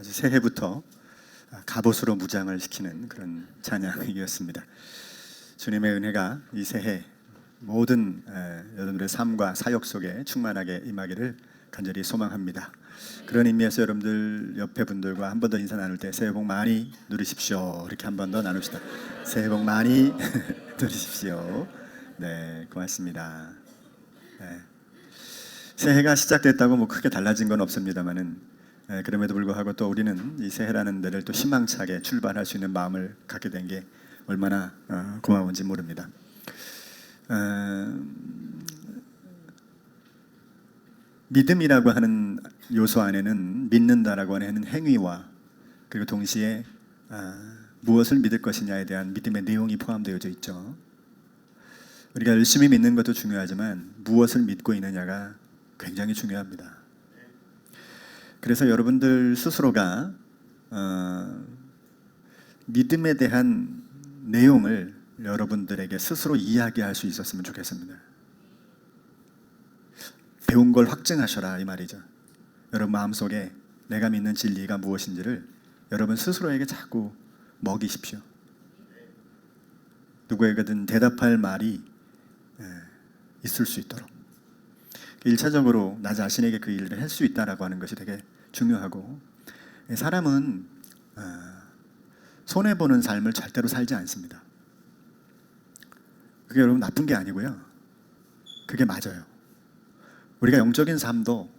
아주 새해부터 갑옷으로 무장을 시키는 그런 찬양이었습니다. 주님의 은혜가 이 새해 모든 여러분들의 삶과 사역 속에 충만하게 임하기를 간절히 소망합니다. 그런 의미에서 여러분들 옆에 분들과 한 번 더 인사 나눌 때 새해 복 많이 누리십시오. 이렇게 한 번 더 나눕시다. 새해 복 많이 누리십시오. 네, 고맙습니다. 네. 새해가 시작됐다고 뭐 크게 달라진 건 없습니다만은 그럼에도 불구하고 또 우리는 이 새해라는 데를 또 희망차게 출발할 수 있는 마음을 갖게 된 게 얼마나 고마운지 모릅니다. 믿음이라고 하는 요소 안에는 믿는다라고 하는 행위와 그리고 동시에 무엇을 믿을 것이냐에 대한 믿음의 내용이 포함되어져 있죠. 우리가 열심히 믿는 것도 중요하지만 무엇을 믿고 있느냐가 굉장히 중요합니다. 그래서 여러분들 스스로가 믿음에 대한 내용을 여러분들에게 스스로 이야기할 수 있었으면 좋겠습니다. 배운 걸 확증하셔라 이 말이죠. 여러분 마음속에 내가 믿는 진리가 무엇인지를 여러분 스스로에게 자꾸 먹이십시오. 누구에게든 대답할 말이 있을 수 있도록 1차적으로 나 자신에게 그 일을 할 수 있다라고 하는 것이 되게 중요하고, 사람은 손해보는 삶을 절대로 살지 않습니다. 그게 여러분 나쁜 게 아니고요, 그게 맞아요. 우리가 영적인 삶도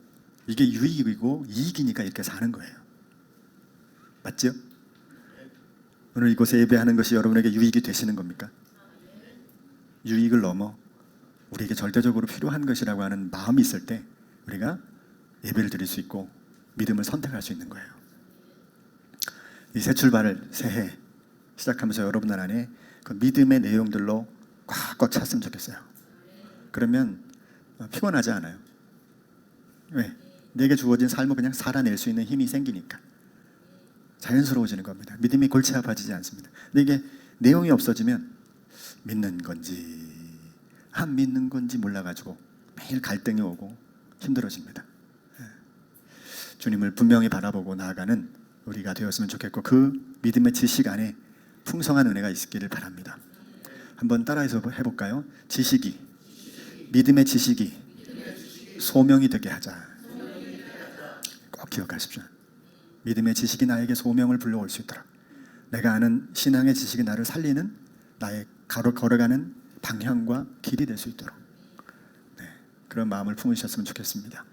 이게 유익이고 이익이니까 이렇게 사는 거예요. 맞죠? 오늘 이곳에 예배하는 것이 여러분에게 유익이 되시는 겁니까? 유익을 넘어 우리에게 절대적으로 필요한 것이라고 하는 마음이 있을 때 우리가 예배를 드릴 수 있고 믿음을 선택할 수 있는 거예요. 이 새 출발을 새해 시작하면서 여러분들 안에 그 믿음의 내용들로 꽉꽉 찼으면 좋겠어요. 그러면 피곤하지 않아요. 왜? 내게 주어진 삶을 그냥 살아낼 수 있는 힘이 생기니까 자연스러워지는 겁니다. 믿음이 골치 아파지지 않습니다. 근데 이게 내용이 없어지면 믿는 건지 안 믿는 건지 몰라가지고 매일 갈등이 오고 힘들어집니다. 주님을 분명히 바라보고 나아가는 우리가 되었으면 좋겠고, 그 믿음의 지식 안에 풍성한 은혜가 있기를 바랍니다. 한번 따라해서 해볼까요? 지식이, 믿음의 지식이 소명이 되게 하자. 꼭 기억하십시오. 믿음의 지식이 나에게 소명을 불러올 수 있도록, 내가 아는 신앙의 지식이 나를 살리는 나의 걸어가는 방향과 길이 될 수 있도록 그런 마음을 품으셨으면 좋겠습니다.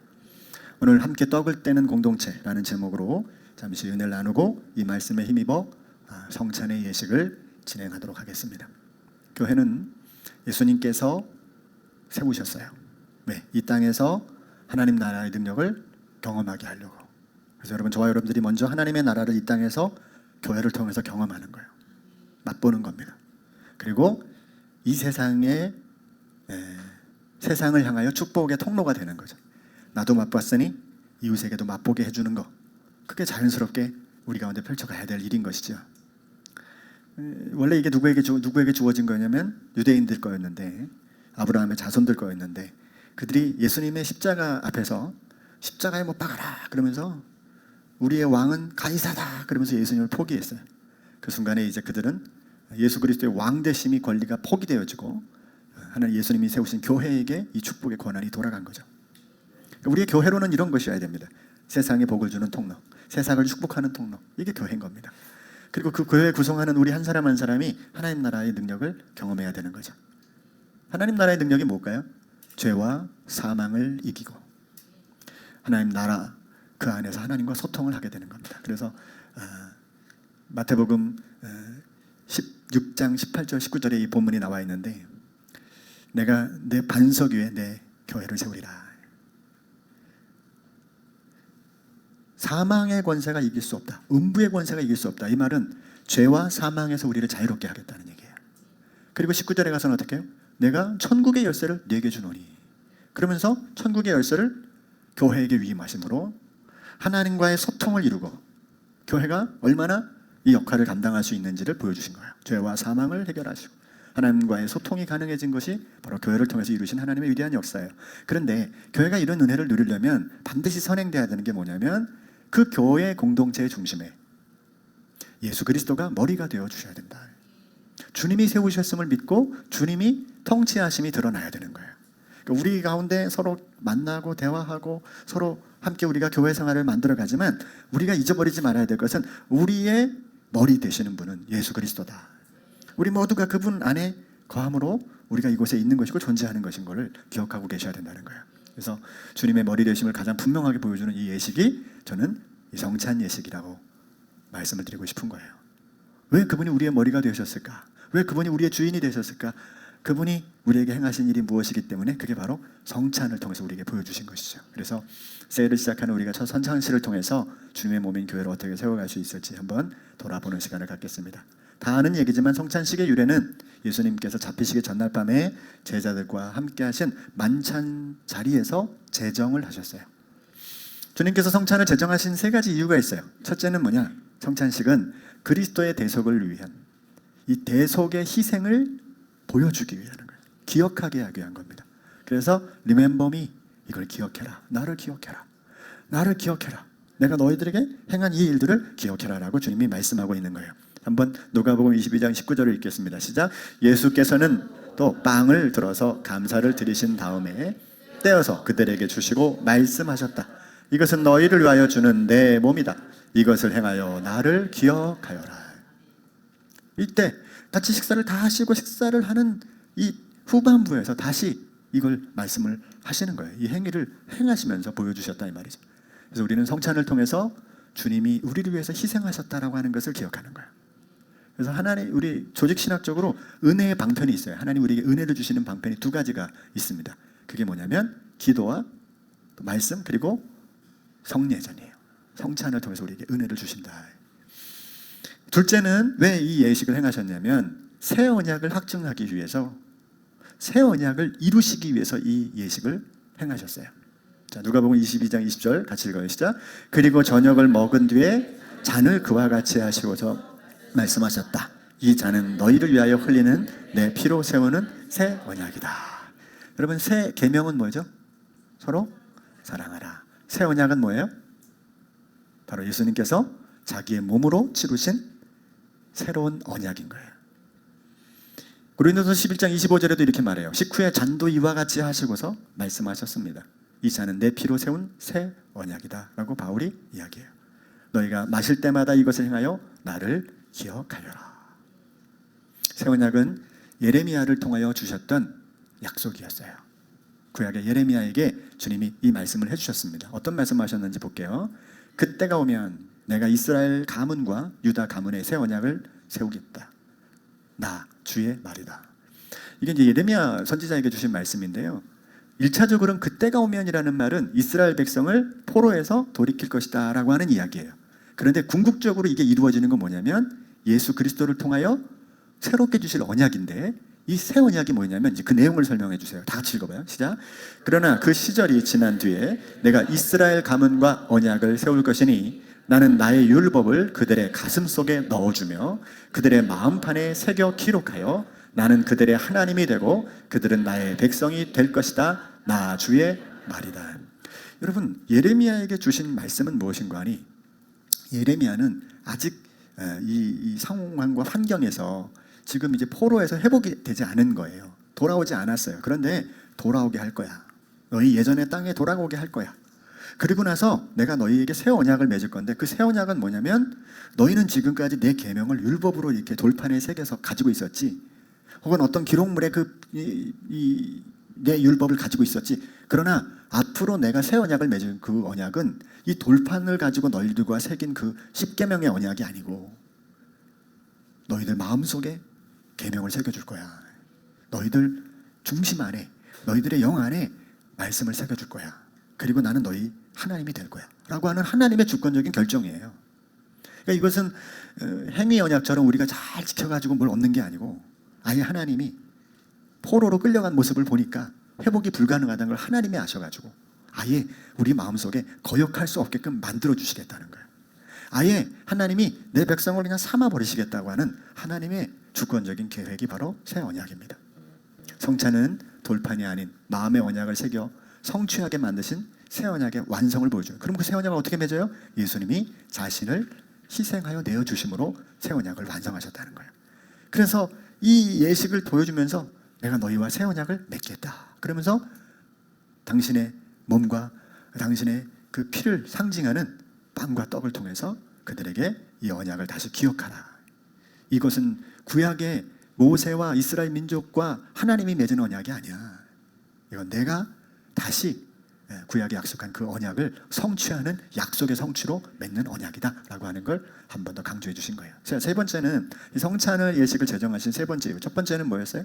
오늘 함께 떡을 떼는 공동체라는 제목으로 잠시 은혜를 나누고 이 말씀에 힘입어 성찬의 예식을 진행하도록 하겠습니다. 교회는 예수님께서 세우셨어요. 네, 이 땅에서 하나님 나라의 능력을 경험하게 하려고. 그래서 여러분, 저와 여러분들이 먼저 하나님의 나라를 이 땅에서 교회를 통해서 경험하는 거예요. 맛보는 겁니다. 그리고 이 세상을 향하여 축복의 통로가 되는 거죠. 나도 맛봤으니 이웃에게도 맛보게 해주는 거, 그게 자연스럽게 우리 가운데 펼쳐가야 될 일인 것이죠. 원래 이게 누구에게 주어진 거냐면 유대인들 거였는데, 아브라함의 자손들 거였는데, 그들이 예수님의 십자가 앞에서 십자가에 못 박아라 그러면서 우리의 왕은 가이사다 그러면서 예수님을 포기했어요. 그 순간에 이제 그들은 예수 그리스도의 왕되심이 권리가 포기되어지고 하나님 예수님이 세우신 교회에게 이 축복의 권한이 돌아간 거죠. 우리의 교회로는 이런 것이어야 됩니다. 세상에 복을 주는 통로, 세상을 축복하는 통로, 이게 교회인 겁니다. 그리고 그 교회 구성하는 우리 한 사람 한 사람이 하나님 나라의 능력을 경험해야 되는 거죠. 하나님 나라의 능력이 뭘까요? 죄와 사망을 이기고 하나님 나라 그 안에서 하나님과 소통을 하게 되는 겁니다. 그래서 마태복음 16장 18절 19절에 이 본문이 나와 있는데, 내가 내 반석 위에 내 교회를 세우리라. 사망의 권세가 이길 수 없다, 음부의 권세가 이길 수 없다. 이 말은 죄와 사망에서 우리를 자유롭게 하겠다는 얘기예요. 그리고 19절에 가서는 어떻게 해요? 내가 천국의 열쇠를 네게 주노니. 그러면서 천국의 열쇠를 교회에게 위임하심으로 하나님과의 소통을 이루고 교회가 얼마나 이 역할을 감당할 수 있는지를 보여주신 거예요. 죄와 사망을 해결하시고 하나님과의 소통이 가능해진 것이 바로 교회를 통해서 이루신 하나님의 위대한 역사예요. 그런데 교회가 이런 은혜를 누리려면 반드시 선행돼야 되는 게 뭐냐면 그 교회 공동체의 중심에 예수 그리스도가 머리가 되어 주셔야 된다. 주님이 세우셨음을 믿고 주님이 통치하심이 드러나야 되는 거예요. 그러니까 우리 가운데 서로 만나고 대화하고 서로 함께 우리가 교회 생활을 만들어가지만 우리가 잊어버리지 말아야 될 것은 우리의 머리 되시는 분은 예수 그리스도다. 우리 모두가 그분 안에 거함으로 우리가 이곳에 있는 것이고 존재하는 것인 것을 기억하고 계셔야 된다는 거예요. 그래서 주님의 머리 되심을 가장 분명하게 보여주는 이 예식이 저는 이 성찬 예식이라고 말씀을 드리고 싶은 거예요. 왜 그분이 우리의 머리가 되셨을까? 왜 그분이 우리의 주인이 되셨을까? 그분이 우리에게 행하신 일이 무엇이기 때문에 그게 바로 성찬을 통해서 우리에게 보여주신 것이죠. 그래서 새해를 시작하는 우리가 첫 성찬식을 통해서 주님의 몸인 교회를 어떻게 세워갈 수 있을지 한번 돌아보는 시간을 갖겠습니다. 다 아는 얘기지만 성찬식의 유래는 예수님께서 잡히시기 전날 밤에 제자들과 함께 하신 만찬 자리에서 제정을 하셨어요. 주님께서 성찬을 제정하신 세 가지 이유가 있어요. 첫째는 뭐냐? 성찬식은 그리스도의 대속을 위한 이 대속의 희생을 보여주기 위한 거예요. 기억하게 하기 위한 겁니다. 그래서 Remember me, 이걸 기억해라. 나를 기억해라. 나를 기억해라. 내가 너희들에게 행한 이 일들을 기억해라 라고 주님이 말씀하고 있는 거예요. 한번 누가복음 22장 19절을 읽겠습니다. 시작. 예수께서는 또 빵을 들어서 감사를 드리신 다음에 떼어서 그들에게 주시고 말씀하셨다. 이것은 너희를 위하여 주는 내 몸이다. 이것을 행하여 나를 기억하여라. 이때 같이 식사를 다 하시고 식사를 하는 이 후반부에서 다시 이걸 말씀을 하시는 거예요. 이 행위를 행하시면서 보여주셨다 이 말이죠. 그래서 우리는 성찬을 통해서 주님이 우리를 위해서 희생하셨다라고 하는 것을 기억하는 거예요. 그래서 하나님, 우리 조직 신학적으로 은혜의 방편이 있어요. 하나님 우리에게 은혜를 주시는 방편이 두 가지가 있습니다. 그게 뭐냐면 기도와 말씀 그리고 성례전이에요. 성찬을 통해서 우리에게 은혜를 주신다. 둘째는 왜 이 예식을 행하셨냐면 새 언약을 확증하기 위해서, 새 언약을 이루시기 위해서 이 예식을 행하셨어요. 자, 누가복음 22장 20절 같이 읽어요. 시작. 그리고 저녁을 먹은 뒤에 잔을 그와 같이 하시고서 말씀하셨다. 이 잔은 너희를 위하여 흘리는 내 피로 세우는 새 언약이다. 여러분, 새 계명은 뭐죠? 서로 사랑하라. 새 언약은 뭐예요? 바로 예수님께서 자기의 몸으로 치르신 새로운 언약인 거예요. 고린도서 11장 25절에도 이렇게 말해요. 식후에 잔도 이와 같이 하시고서 말씀하셨습니다. 이 잔은 내 피로 세운 새 언약이다 라고 바울이 이야기해요. 너희가 마실 때마다 이것을 행하여 나를 기억하여라. 새 언약은 예레미야를 통하여 주셨던 약속이었어요. 구약의 예레미야에게 주님이 이 말씀을 해주셨습니다. 어떤 말씀을 하셨는지 볼게요. 그때가 오면 내가 이스라엘 가문과 유다 가문의 새 언약을 세우겠다. 나 주의 말이다. 이게 이제 예레미야 선지자에게 주신 말씀인데요. 1차적으로는 그때가 오면이라는 말은 이스라엘 백성을 포로에서 돌이킬 것이다 라고 하는 이야기예요. 그런데 궁극적으로 이게 이루어지는 건 뭐냐면 예수 그리스도를 통하여 새롭게 주실 언약인데, 이 새 언약이 뭐냐면 이제 그 내용을 설명해 주세요. 다 같이 읽어봐요. 시작. 그러나 그 시절이 지난 뒤에 내가 이스라엘 가문과 언약을 세울 것이니 나는 나의 율법을 그들의 가슴 속에 넣어주며 그들의 마음판에 새겨 기록하여 나는 그들의 하나님이 되고 그들은 나의 백성이 될 것이다. 나 주의 말이다. 여러분, 예레미야에게 주신 말씀은 무엇인가 하니, 예레미야는 아직 이 상황과 환경에서 지금 이제 포로에서 회복이 되지 않은 거예요. 돌아오지 않았어요. 그런데 돌아오게 할 거야. 너희 예전의 땅에 돌아오게 할 거야. 그리고 나서 내가 너희에게 새 언약을 맺을 건데, 그 새 언약은 뭐냐면 너희는 지금까지 내 계명을 율법으로 이렇게 돌판에 새겨서 가지고 있었지, 혹은 어떤 기록물에 내 율법을 가지고 있었지. 그러나 앞으로 내가 새 언약을 맺은 그 언약은 이 돌판을 가지고 너희들과 새긴 그 10계명의 언약이 아니고 너희들 마음속에 계명을 새겨줄 거야. 너희들 중심 안에, 너희들의 영 안에 말씀을 새겨줄 거야. 그리고 나는 너희 하나님이 될 거야 라고 하는 하나님의 주권적인 결정이에요. 그러니까 이것은 행위 언약처럼 우리가 잘 지켜가지고 뭘 얻는 게 아니고, 아예 하나님이 포로로 끌려간 모습을 보니까 회복이 불가능하다는 걸 하나님이 아셔가지고 아예 우리 마음속에 거역할 수 없게끔 만들어주시겠다는 거예요. 아예 하나님이 내 백성을 그냥 삼아버리시겠다고 하는 하나님의 주권적인 계획이 바로 새 언약입니다. 성찬은 돌판이 아닌 마음의 언약을 새겨 성취하게 만드신 새 언약의 완성을 보여줘요. 그럼 그 새 언약을 어떻게 맺어요? 예수님이 자신을 희생하여 내어주심으로 새 언약을 완성하셨다는 거예요. 그래서 이 예식을 보여주면서 내가 너희와 새 언약을 맺겠다. 그러면서 당신의 몸과 당신의 그 피를 상징하는 빵과 떡을 통해서 그들에게 이 언약을 다시 기억하라. 이것은 구약의 모세와 이스라엘 민족과 하나님이 맺은 언약이 아니야. 이건 내가 다시 구약에 약속한 그 언약을 성취하는 약속의 성취로 맺는 언약이다라고 하는 걸 한 번 더 강조해 주신 거예요. 자, 세 번째는 이 성찬을 예식을 제정하신 세 번째 이유. 첫 번째는 뭐였어요?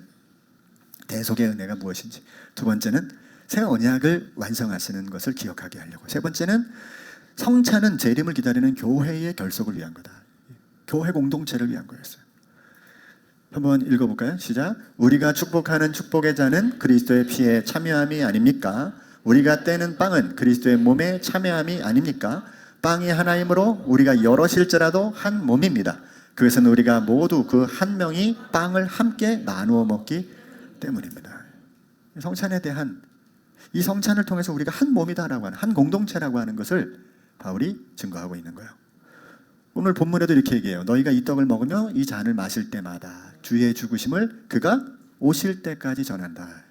대속의 은혜가 무엇인지. 두 번째는 새 언약을 완성하시는 것을 기억하게 하려고. 세 번째는 성찬은 재림을 기다리는 교회의 결속을 위한 거다. 교회 공동체를 위한 거였어요. 한번 읽어볼까요? 시작. 우리가 축복하는 축복의 잔은 그리스도의 피에 참여함이 아닙니까? 우리가 떼는 빵은 그리스도의 몸에 참여함이 아닙니까? 빵이 하나이므로 우리가 여럿일지라도 한 몸입니다. 그것은 우리가 모두 그 한 명이 빵을 함께 나누어 먹기 때문입니다. 성찬에 대한 이 성찬을 통해서 우리가 한 몸이다라고 하는, 한 공동체라고 하는 것을 바울이 증거하고 있는 거예요. 오늘 본문에도 이렇게 얘기해요. 너희가 이 떡을 먹으며 이 잔을 마실 때마다 주의 죽으심을 그가 오실 때까지 전한다.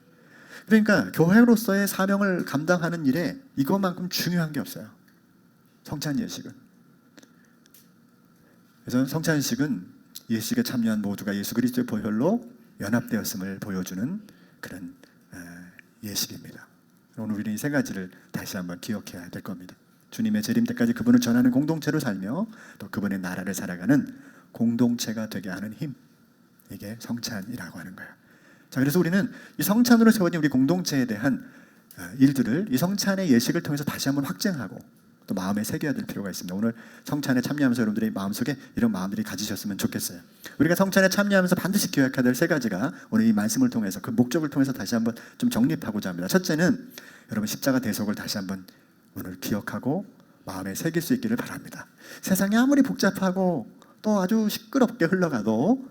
그러니까 교회로서의 사명을 감당하는 일에 이것만큼 중요한 게 없어요. 성찬 예식은. 그래서 성찬 예식은 예식에 참여한 모두가 예수 그리스도의 보혈로 연합되었음을 보여주는 그런 예식입니다. 오늘 우리는 이 세 가지를 다시 한번 기억해야 될 겁니다. 주님의 재림 때까지 그분을 전하는 공동체로 살며 또 그분의 나라를 살아가는 공동체가 되게 하는 힘, 이게 성찬이라고 하는 거예요. 자, 그래서 우리는 이 성찬으로 세워진 우리 공동체에 대한 일들을 이 성찬의 예식을 통해서 다시 한번 확증하고 또 마음에 새겨야 될 필요가 있습니다. 오늘 성찬에 참여하면서 여러분들의 마음속에 이런 마음들이 가지셨으면 좋겠어요. 우리가 성찬에 참여하면서 반드시 기억해야 될 세 가지가 오늘 이 말씀을 통해서 그 목적을 통해서 다시 한번 좀 정립하고자 합니다. 첫째는 여러분 십자가 대속을 다시 한번 오늘 기억하고 마음에 새길 수 있기를 바랍니다. 세상이 아무리 복잡하고 또 아주 시끄럽게 흘러가도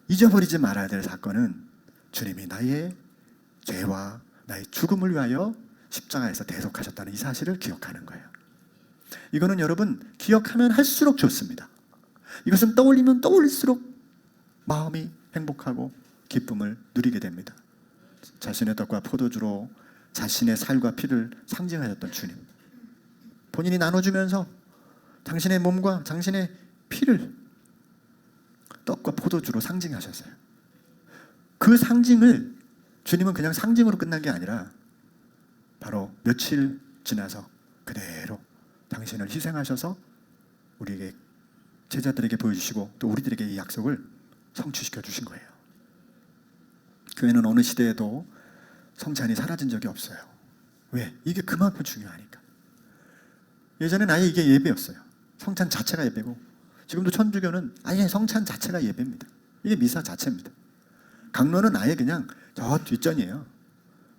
잊어버리지 말아야 될 사건은 주님이 나의 죄와 나의 죽음을 위하여 십자가에서 대속하셨다는 이 사실을 기억하는 거예요. 이거는 여러분 기억하면 할수록 좋습니다. 이것은 떠올리면 떠올릴수록 마음이 행복하고 기쁨을 누리게 됩니다. 자신의 떡과 포도주로 자신의 살과 피를 상징하셨던 주님, 본인이 나눠주면서 당신의 몸과 당신의 피를 떡과 포도주로 상징하셨어요. 그 상징을 주님은 그냥 상징으로 끝난 게 아니라 바로 며칠 지나서 그대로 당신을 희생하셔서 우리에게 제자들에게 보여주시고 또 우리들에게 이 약속을 성취시켜 주신 거예요. 교회는 어느 시대에도 성찬이 사라진 적이 없어요. 왜? 이게 그만큼 중요하니까. 예전엔 아예 이게 예배였어요. 성찬 자체가 예배고, 지금도 천주교는 아예 성찬 자체가 예배입니다. 이게 미사 자체입니다. 강론은 아예 그냥 저 뒷전이에요.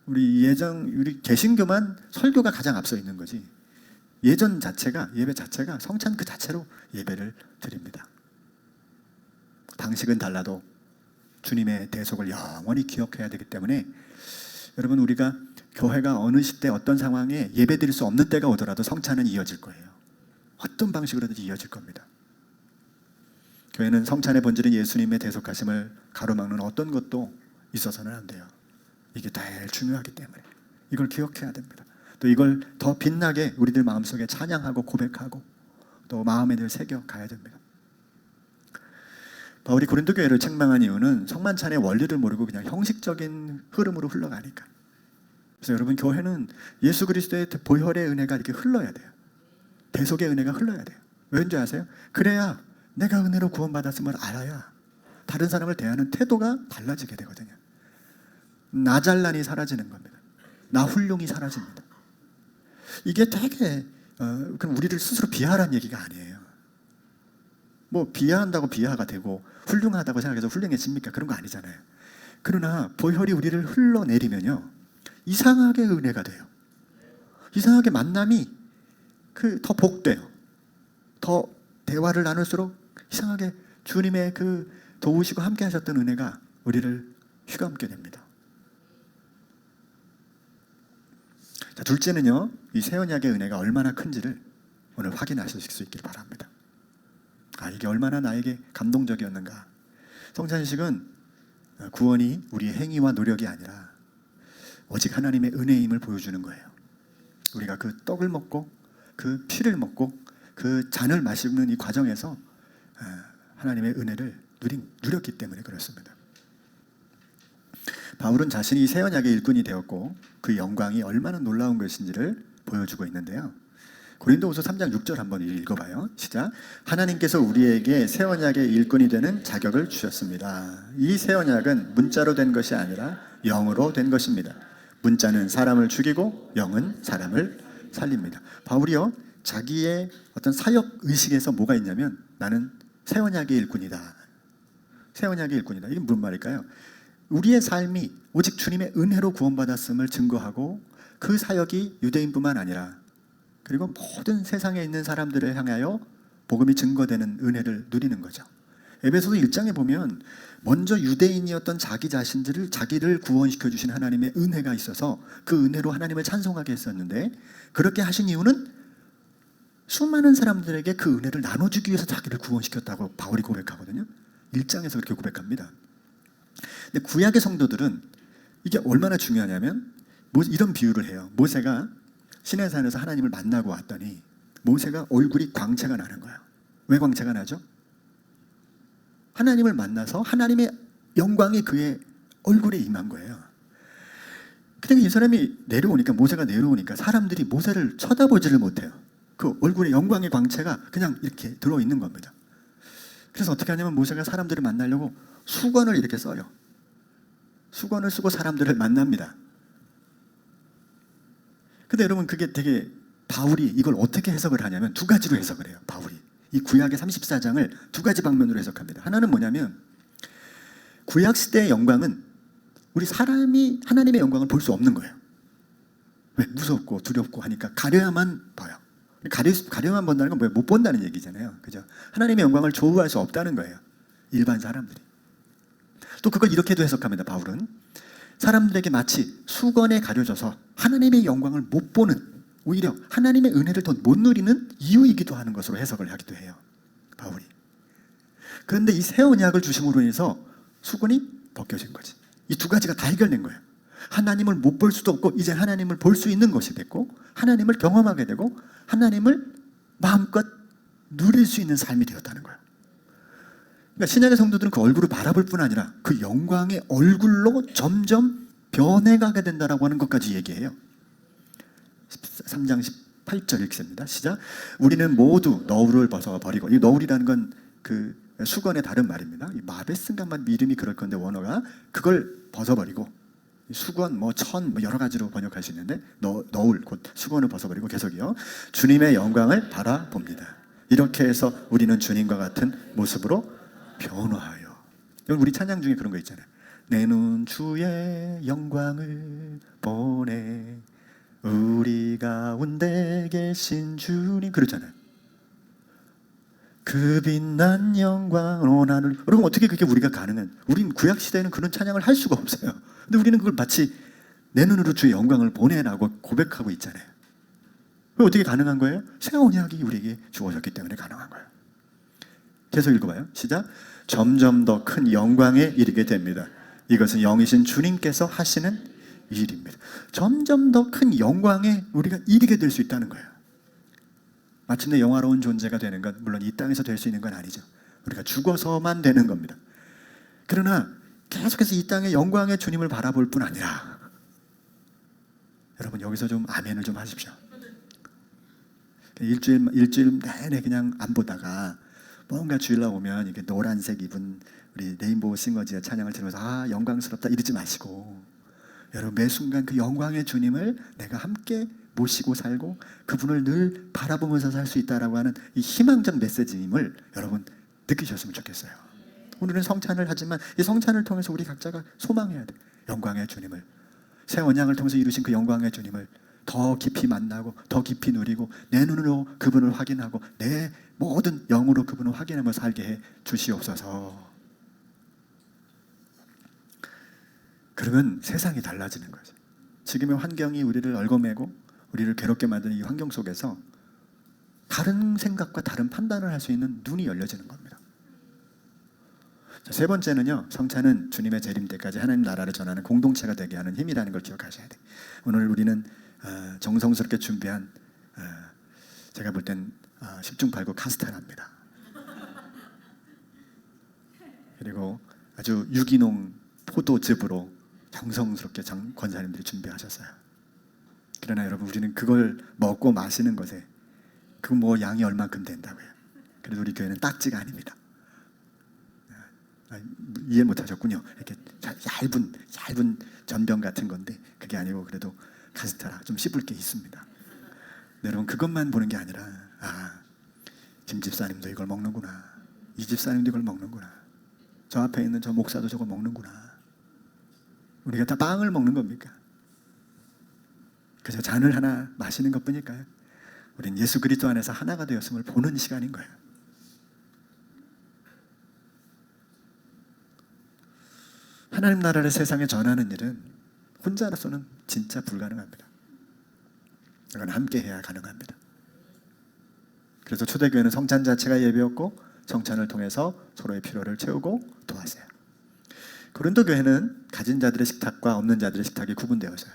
우리 개신교만 설교가 가장 앞서 있는 거지. 예전 자체가, 예배 자체가 성찬 그 자체로 예배를 드립니다. 방식은 달라도 주님의 대속을 영원히 기억해야 되기 때문에 여러분, 우리가 교회가 어느 시대 어떤 상황에 예배드릴 수 없는 때가 오더라도 성찬은 이어질 거예요. 어떤 방식으로든지 이어질 겁니다. 교회는 성찬의 본질인 예수님의 대속하심을 가로막는 어떤 것도 있어서는 안 돼요. 이게 제일 중요하기 때문에 이걸 기억해야 됩니다. 또 이걸 더 빛나게 우리들 마음속에 찬양하고 고백하고 또 마음에 늘 새겨 가야 됩니다. 바울이 고린도 교회를 책망한 이유는 성만찬의 원리를 모르고 그냥 형식적인 흐름으로 흘러가니까. 그래서 여러분, 교회는 예수 그리스도의 보혈의 은혜가 이렇게 흘러야 돼요. 대속의 은혜가 흘러야 돼요. 왠지 아세요? 그래야 내가 은혜로 구원받았음을 알아야 다른 사람을 대하는 태도가 달라지게 되거든요. 나 잘난이 사라지는 겁니다. 나 훌륭이 사라집니다. 이게 되게 그럼 우리를 스스로 비하라는 얘기가 아니에요. 뭐 비하한다고 비하가 되고 훌륭하다고 생각해서 훌륭해집니까? 그런 거 아니잖아요. 그러나 보혈이 우리를 흘러내리면요, 이상하게 은혜가 돼요. 이상하게 만남이 더 복돼요. 더 대화를 나눌수록 이상하게 주님의 그 도우시고 함께 하셨던 은혜가 우리를 휘감게 됩니다. 자, 둘째는요, 이 새 언약의 은혜가 얼마나 큰지를 오늘 확인하실 수 있길 바랍니다. 이게 얼마나 나에게 감동적이었는가. 성찬식은 구원이 우리의 행위와 노력이 아니라 오직 하나님의 은혜임을 보여주는 거예요. 우리가 그 떡을 먹고 그 피를 먹고 그 잔을 마시는 이 과정에서 하나님의 은혜를 누렸기 때문에 그렇습니다. 바울은 자신이 새 언약의 일꾼이 되었고 그 영광이 얼마나 놀라운 것인지를 보여주고 있는데요. 고린도후서 3장 6절 한번 읽어봐요. 시작. 하나님께서 우리에게 새 언약의 일꾼이 되는 자격을 주셨습니다. 이 새 언약은 문자로 된 것이 아니라 영으로 된 것입니다. 문자는 사람을 죽이고 영은 사람을 살립니다. 바울이요, 자기의 어떤 사역 의식에서 뭐가 있냐면 나는 새 언약의 일꾼이다. 새 언약의 일꾼이다. 이게 무슨 말일까요? 우리의 삶이 오직 주님의 은혜로 구원받았음을 증거하고 그 사역이 유대인뿐만 아니라 그리고 모든 세상에 있는 사람들을 향하여 복음이 증거되는 은혜를 누리는 거죠. 에베소서 1장에 보면 먼저 유대인이었던 자기 자기를 구원시켜 주신 하나님의 은혜가 있어서 그 은혜로 하나님을 찬송하게 했었는데 그렇게 하신 이유는 수많은 사람들에게 그 은혜를 나눠주기 위해서 자기를 구원시켰다고 바울이 고백하거든요. 1장에서 그렇게 고백합니다. 근데 구약의 성도들은 이게 얼마나 중요하냐면 이런 비유를 해요. 모세가 시내산에서 하나님을 만나고 왔더니 모세가 얼굴이 광채가 나는 거예요. 왜 광채가 나죠? 하나님을 만나서 하나님의 영광이 그의 얼굴에 임한 거예요. 근데 이 사람이 모세가 내려오니까 사람들이 모세를 쳐다보지를 못해요. 그 얼굴에 영광의 광채가 그냥 이렇게 들어있는 겁니다. 그래서 어떻게 하냐면 모세가 사람들을 만나려고 수건을 이렇게 써요. 수건을 쓰고 사람들을 만납니다. 근데 여러분 그게 되게 바울이 이걸 어떻게 해석을 하냐면 두 가지로 해석을 해요. 바울이 이 구약의 34장을 두 가지 방면으로 해석합니다. 하나는 뭐냐면 구약 시대의 영광은 우리 사람이 하나님의 영광을 볼 수 없는 거예요. 왜? 무섭고 두렵고 하니까 가려야만 봐요. 가려만 본다는 건 뭐예요? 못 본다는 얘기잖아요. 그죠? 하나님의 영광을 조우할 수 없다는 거예요. 일반 사람들이. 또 그걸 이렇게도 해석합니다. 바울은 사람들에게 마치 수건에 가려져서 하나님의 영광을 못 보는, 오히려 하나님의 은혜를 더 못 누리는 이유이기도 하는 것으로 해석을 하기도 해요. 바울이. 그런데 이 새 언약을 주심으로 인해서 수건이 벗겨진 거지. 이 두 가지가 다 해결된 거예요. 하나님을 못 볼 수도 없고 이제 하나님을 볼 수 있는 것이 됐고 하나님을 경험하게 되고 하나님을 마음껏 누릴 수 있는 삶이 되었다는 거예요. 그러니까 신약의 성도들은 그 얼굴을 바라볼 뿐 아니라 그 영광의 얼굴로 점점 변해가게 된다라고 하는 것까지 얘기해요. 3장 18절 읽습니다. 시작. 우리는 모두 너울을 벗어버리고, 이 너울이라는 건 그 수건의 다른 말입니다. 이 마베스인가만 이름이 그럴 건데 원어가 그걸 벗어버리고 수건, 천 여러 가지로 번역할 수 있는데 너울 곧 수건을 벗어버리고 계속이요. 주님의 영광을 바라봅니다. 이렇게 해서 우리는 주님과 같은 모습으로 변화하여. 여러분 우리 찬양 중에 그런 거 있잖아요. 내 눈 주의 영광을 보네 우리 가운데 계신 주님 그러잖아요. 그 빛난 영광 오나를. 여러분 어떻게 그게 우리가 가능한? 우린 구약 시대에는 그런 찬양을 할 수가 없어요. 근데 우리는 그걸 마치 내 눈으로 주의 영광을 보내라고 고백하고 있잖아요. 왜 어떻게 가능한 거예요? 새 언약이 우리에게 주어졌기 때문에 가능한 거예요. 계속 읽어봐요. 시작. 점점 더 큰 영광에 이르게 됩니다. 이것은 영이신 주님께서 하시는 일입니다. 점점 더 큰 영광에 우리가 이르게 될 수 있다는 거예요. 마침내 영화로운 존재가 되는 건 물론 이 땅에서 될 수 있는 건 아니죠. 우리가 죽어서만 되는 겁니다. 그러나 계속해서 이 땅의 영광의 주님을 바라볼 뿐 아니라 여러분 여기서 좀 아멘을 좀 하십시오. 일주일 내내 그냥 안 보다가 뭔가 주일날 오면 이렇게 노란색 입은 우리 레인보우 싱어즈의 찬양을 들으면서 영광스럽다 이러지 마시고 여러분 매 순간 그 영광의 주님을 내가 함께 모시고 살고 그분을 늘 바라보면서 살 수 있다라고 하는 이 희망적 메시지임을 여러분 느끼셨으면 좋겠어요. 오늘은 성찬을 하지만 이 성찬을 통해서 우리 각자가 소망해야 돼. 영광의 주님을, 새 언약을 통해서 이루신 그 영광의 주님을 더 깊이 만나고 더 깊이 누리고 내 눈으로 그분을 확인하고 내 모든 영으로 그분을 확인하면서 살게 해 주시옵소서. 그러면 세상이 달라지는 거죠. 지금의 환경이 우리를 얽어매고 우리를 괴롭게 만드는 이 환경 속에서 다른 생각과 다른 판단을 할 수 있는 눈이 열려지는 겁니다. 자, 세 번째는요, 성찬은 주님의 재림 때까지 하나님 나라를 전하는 공동체가 되게 하는 힘이라는 걸 기억하셔야 돼요. 오늘 우리는 정성스럽게 준비한 제가 볼 땐 10중 8구 카스테라입니다. 그리고 아주 유기농 포도즙으로 정성스럽게 권사님들이 준비하셨어요. 그러나 여러분, 우리는 그걸 먹고 마시는 것에 그 뭐 양이 얼만큼 된다고요. 그래도 우리 교회는 딱지가 아닙니다. 이해 못하셨군요. 이렇게 얇은 전병 같은 건데 그게 아니고 그래도 카스테라 좀 씹을 게 있습니다. 여러분, 그것만 보는 게 아니라 김 집사님도 이걸 먹는구나, 이 집사님도 이걸 먹는구나, 저 앞에 있는 저 목사도 저걸 먹는구나. 우리가 다 빵을 먹는 겁니까? 그저 잔을 하나 마시는 것뿐일까요? 우린 예수 그리스도 안에서 하나가 되었음을 보는 시간인 거예요. 하나님 나라를 세상에 전하는 일은 혼자로서는 진짜 불가능합니다. 이건 함께 해야 가능합니다. 그래서 초대교회는 성찬 자체가 예배였고 성찬을 통해서 서로의 필요를 채우고 도왔어요. 고린도 교회는 가진 자들의 식탁과 없는 자들의 식탁이 구분되어서요.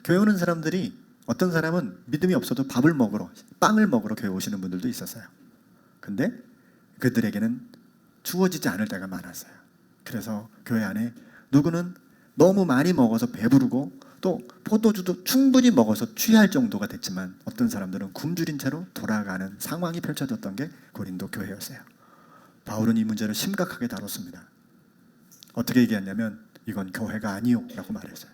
교회 오는 사람들이 어떤 사람은 믿음이 없어도 밥을 먹으러, 빵을 먹으러 교회 오시는 분들도 있었어요. 근데 그들에게는 주어지지 않을 때가 많았어요. 그래서 교회 안에 누구는 너무 많이 먹어서 배부르고 또 포도주도 충분히 먹어서 취할 정도가 됐지만 어떤 사람들은 굶주린 채로 돌아가는 상황이 펼쳐졌던 게 고린도 교회였어요. 바울은 이 문제를 심각하게 다뤘습니다. 어떻게 얘기했냐면 이건 교회가 아니요 라고 말했어요.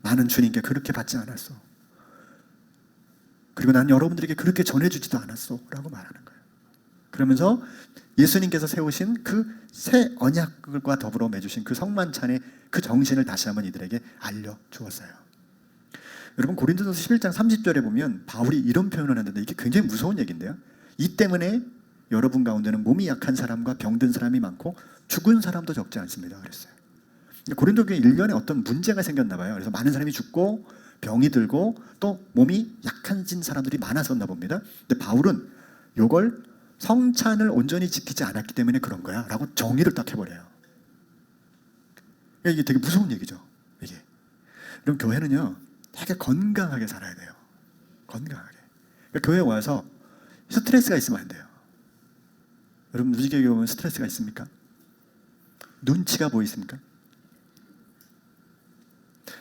나는 주님께 그렇게 받지 않았어. 그리고 난 여러분들에게 그렇게 전해주지도 않았어 라고 말하는 거예요. 그러면서 예수님께서 세우신 그 새 언약과 더불어 맺으신 그 성만찬의 그 정신을 다시 한번 이들에게 알려주었어요. 여러분, 고린도서 11장 30절에 보면 바울이 이런 표현을 했는데 이게 굉장히 무서운 얘기인데요. 이 때문에 여러분 가운데는 몸이 약한 사람과 병든 사람이 많고 죽은 사람도 적지 않습니다 그랬어요. 고린도 교회 1년에 어떤 문제가 생겼나 봐요. 그래서 많은 사람이 죽고 병이 들고 또 몸이 약해진 사람들이 많았었나 봅니다. 근데 바울은 이걸 성찬을 온전히 지키지 않았기 때문에 그런 거야 라고 정의를 딱 해버려요. 이게 되게 무서운 얘기죠. 이게. 그럼 교회는요 되게 건강하게 살아야 돼요. 건강하게. 그러니까 교회에 와서 스트레스가 있으면 안 돼요. 여러분, 무지개교회 오면 스트레스가 있습니까? 눈치가 보이십니까?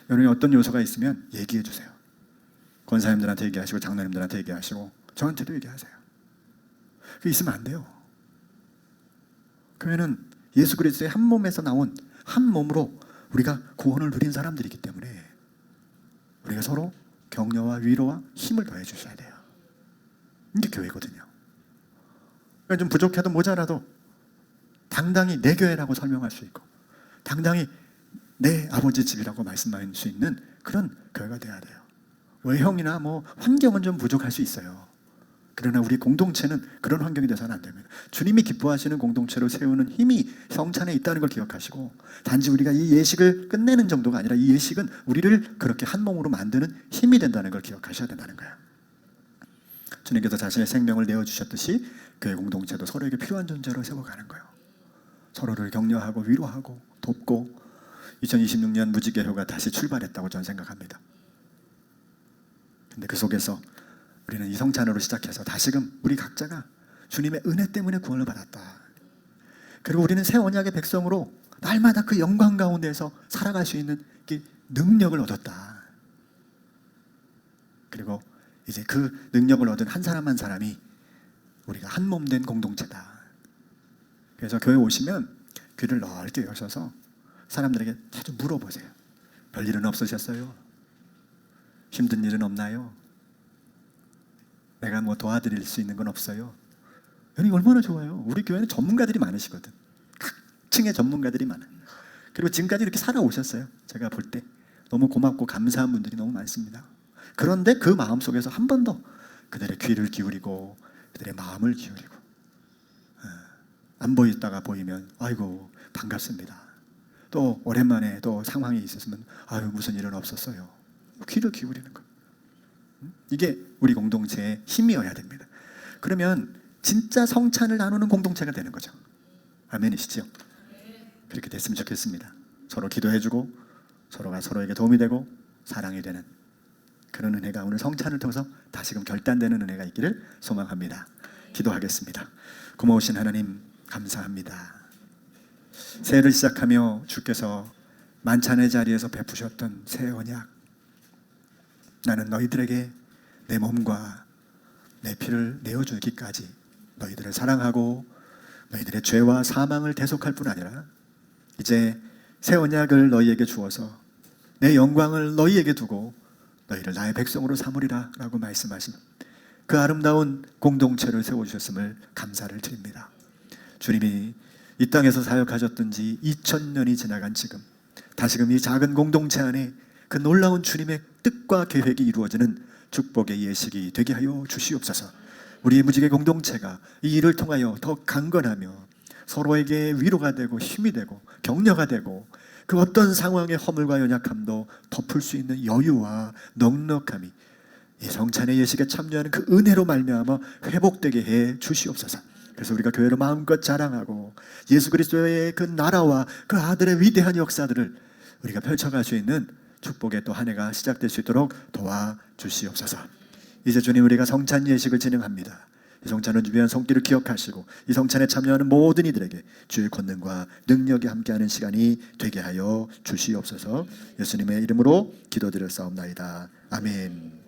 여러분이 어떤 요소가 있으면 얘기해 주세요. 권사님들한테 얘기하시고 장로님들한테 얘기하시고 저한테도 얘기하세요. 그게 있으면 안 돼요. 교회는 예수 그리스도의 한 몸에서 나온 한 몸으로 우리가 구원을 누린 사람들이기 때문에 우리가 서로 격려와 위로와 힘을 더해 주셔야 돼요. 이게 교회거든요. 그러니까 좀 부족해도 모자라도 당당히 내 교회라고 설명할 수 있고 당당히 내 아버지 집이라고 말씀할 수 있는 그런 교회가 돼야 돼요. 외형이나 뭐 환경은 좀 부족할 수 있어요. 그러나 우리 공동체는 그런 환경이 돼서는 안 됩니다. 주님이 기뻐하시는 공동체로 세우는 힘이 성찬에 있다는 걸 기억하시고 단지 우리가 이 예식을 끝내는 정도가 아니라 이 예식은 우리를 그렇게 한 몸으로 만드는 힘이 된다는 걸 기억하셔야 된다는 거예요. 주님께서 자신의 생명을 내어주셨듯이 교회 공동체도 서로에게 필요한 존재로 세워가는 거예요. 서로를 격려하고 위로하고 돕고 2026년 무지개효가 다시 출발했다고 저는 생각합니다. 근데 그 속에서 우리는 이 성찬으로 시작해서 다시금 우리 각자가 주님의 은혜 때문에 구원을 받았다. 그리고 우리는 새 언약의 백성으로 날마다 그 영광 가운데에서 살아갈 수 있는 능력을 얻었다. 그리고 이제 그 능력을 얻은 한 사람 한 사람이 우리가 한 몸 된 공동체다. 그래서 교회 오시면 귀를 넓게 여셔서 사람들에게 자주 물어보세요. 별일은 없으셨어요? 힘든 일은 없나요? 내가 뭐 도와드릴 수 있는 건 없어요? 여러분, 얼마나 좋아요. 우리 교회는 전문가들이 많으시거든. 각층의 전문가들이 많아요. 그리고 지금까지 이렇게 살아오셨어요. 제가 볼 때 너무 고맙고 감사한 분들이 너무 많습니다. 그런데 그 마음속에서 한 번 더 그들의 귀를 기울이고 그들의 마음을 기울이고 안 보이다가 보이면 아이고 반갑습니다. 또 오랜만에 또 상황이 있었으면 아유 무슨 일은 없었어요. 귀를 기울이는 것. 이게 우리 공동체의 힘이어야 됩니다. 그러면 진짜 성찬을 나누는 공동체가 되는 거죠. 아멘이시죠? 그렇게 됐으면 좋겠습니다. 서로 기도해주고 서로가 서로에게 도움이 되고 사랑이 되는 그런 은혜가 오늘 성찬을 통해서 다시금 결단되는 은혜가 있기를 소망합니다. 기도하겠습니다. 고마우신 하나님 감사합니다. 새해를 시작하며 주께서 만찬의 자리에서 베푸셨던 새 언약, 나는 너희들에게 내 몸과 내 피를 내어주기까지 너희들을 사랑하고 너희들의 죄와 사망을 대속할 뿐 아니라 이제 새 언약을 너희에게 주어서 내 영광을 너희에게 두고 너희를 나의 백성으로 삼으리라 라고 말씀하신 그 아름다운 공동체를 세워주셨음을 감사를 드립니다. 주님이 이 땅에서 사역하셨던 지 2000년이 지나간 지금 다시금 이 작은 공동체 안에 그 놀라운 주님의 뜻과 계획이 이루어지는 축복의 예식이 되게 하여 주시옵소서. 우리의 무지개 공동체가 이 일을 통하여 더 강건하며 서로에게 위로가 되고 힘이 되고 격려가 되고 그 어떤 상황의 허물과 연약함도 덮을 수 있는 여유와 넉넉함이 이 성찬의 예식에 참여하는 그 은혜로 말미암아 회복되게 해 주시옵소서. 그래서 우리가 교회로 마음껏 자랑하고 예수 그리스도의 그 나라와 그 아들의 위대한 역사들을 우리가 펼쳐갈 수 있는 축복의 또 한 해가 시작될 수 있도록 도와주시옵소서. 이제 주님 우리가 성찬 예식을 진행합니다. 이 성찬을 준비한 손길을 기억하시고 이 성찬에 참여하는 모든 이들에게 주의 권능과 능력이 함께하는 시간이 되게 하여 주시옵소서. 예수님의 이름으로 기도드렸사옵나이다. 아멘.